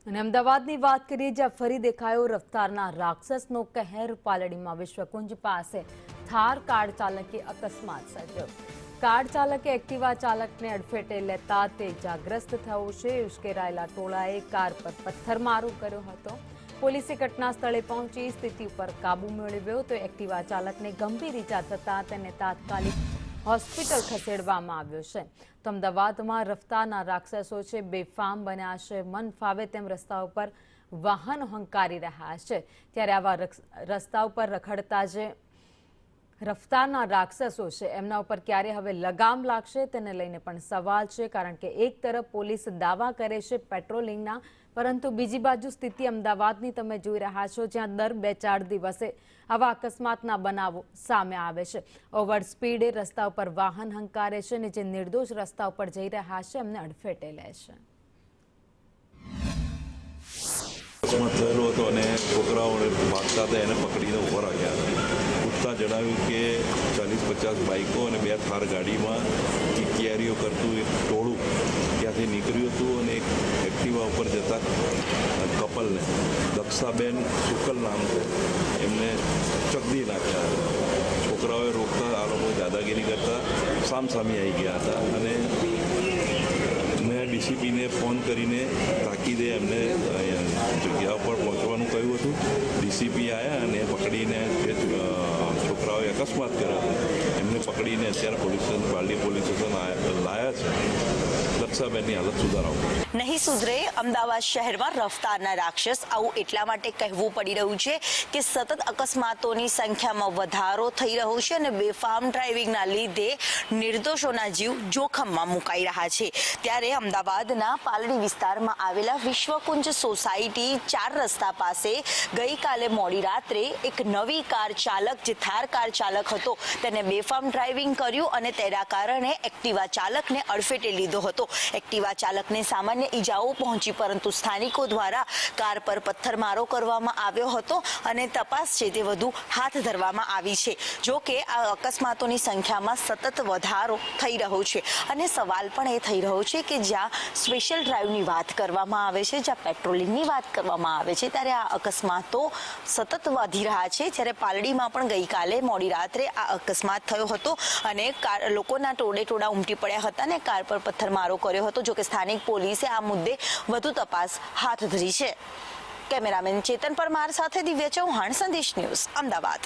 અને અમદાવાદની વાત કરીએ, જ્યાં ફરી દેખાયો રફતારના રાક્ષસનો કહેર. પાલડીમાં વિશ્વકુંજ પાસે થાર કાર ચાલકે અકસ્માત સર્જ્યો. કાર ચાલકે એક્ટિવા ચાલકને અડફેટે લેતા તે ઇજાગ્રસ્ત થયો છે. ઉશ્કેરાયેલા ટોળાએ કાર પર પથ્થરમારો કર્યો હતો. પોલીસે ઘટના સ્થળે પહોંચી સ્થિતિ ઉપર કાબુ મેળવ્યો તો એક્ટિવા ચાલકને ગંભીર ઇજા થતા તેને તાત્કાલિક હોસ્પિટલ ખસેડવામાં આવ્યો છે. તો અમદાવાદમાં રફતારના રાક્ષસો છે બેફામ બન્યા છે. મન ફાવે તેમ રસ્તા ઉપર વાહનો હંકારી રહ્યા છે. ત્યારે આવા રસ્તા ઉપર રખડતા જે રફતારના રાક્ષસો છે એમના ઉપર ક્યારે હવે લગામ લાગશે તેને લઈને પણ સવાલ છે. કારણ કે એક તરફ પોલીસ દાવા કરે છે પેટ્રોલિંગના, પરંતુ બીજી બાજુ સ્થિતિ અમદાવાદની તમે જોઈ રહ્યા છો, જ્યાં દર 2-4 દિવસે આવા અકસ્માતના બનાવો સામે આવે છે. ઓવર સ્પીડે રસ્તા ઉપર વાહન હંકારે છે અને જે નિર્દોષ રસ્તા ઉપર જઈ રહ્યા છે એમને અડફેટે લે છે. અકસ્માત થયેલો હતો અને છોકરાઓને ભાગતા હતા એને પકડીને ઉભા રાખ્યા. પૂછતા જણાવ્યું કે 40-50 બાઇકો અને 2 થાર ગાડીમાં કિકિયારીઓ કરતું એક ટોળું ત્યાંથી નીકળ્યું હતું અને એક એક્ટિવા ઉપર જતા કપલને, દક્ષાબેન શુકલ નામ છે, એમને ચકદી નાખ્યા. છોકરાઓએ રોકતા આ લોકો દાદાગીરી કરતા સામસામે આવી ગયા હતા અને મેં ડીસીપીને ફોન કરીને તાકીદે એમને જગ્યા પર પહોંચવાનું કહ્યું હતું. ડીસીપી આવ્યા અને પકડીને જે છોકરાઓએ અકસ્માત કર્યો હતો એમને પકડીને અત્યારે પાલડી પોલીસ સ્ટેશન લાયા છે. દક્ષાબેનની હાલત સુધારાઓ નહીં સુધરે અમદાવાદ શહેરમાં રફતારના રાક્ષસ. આવું એટલા માટે કહેવું પડી રહ્યું છે કે સતત અકસ્માતોની સંખ્યામાં વધારો થઈ રહ્યો છે અને બેફામ ડ્રાઇવિંગના લીધે નિર્દોષોના જીવ જોખમમાં મુકાઈ રહ્યા છે. ત્યારે અમદાવાદના પાલડી વિસ્તારમાં આવેલા વિશ્વકુંજ સોસાયટી 4 રસ્તા પાસે ગઈકાલે મોડી રાત્રે એક નવી કાર ચાલક, જે થાર કાર ચાલક હતો, તેને બેફામ ડ્રાઇવિંગ કર્યું અને તેના કારણે એક્ટિવા ચાલકને અડફેટે લીધો હતો. એક્ટિવા ચાલકને સામાન્ય ઈજાઓ પહોંચી, પરંતુ સ્થાનિકો દ્વારા કાર પર પથ્થરમારો કરવામાં આવ્યો હતો અને તપાસ છે તે વધુ હાથ ધરવામાં આવી છે. જો કે આ અકસ્માતોની સંખ્યામાં સતત વધારો થઈ રહ્યો છે અને સવાલ પણ એ થઈ રહ્યો છે કે જ્યાં સ્પેશિયલ ડ્રાઈવની વાત કરવામાં આવે છે, જ્યાં પેટ્રોલિંગની વાત કરવામાં આવે છે, ત્યારે આ અકસ્માતો સતત વધી રહ્યા છે. જ્યારે પાલડીમાં પણ ગઈકાલે મોડી રાત્રે આ અકસ્માત થયો હતો અને લોકોના ટોળે ઉમટી પડ્યા હતા અને કાર પર પથ્થરમારો કર્યો હતો. જો કે સ્થાનિક પોલીસે આ મુદ્દે વધુ તપાસ હાથ ધરી છે. કેમેરામેન ચેતન પરમાર સાથે દિવ્ય ચૌહાણ, સંદેશ ન્યૂઝ, અમદાવાદ.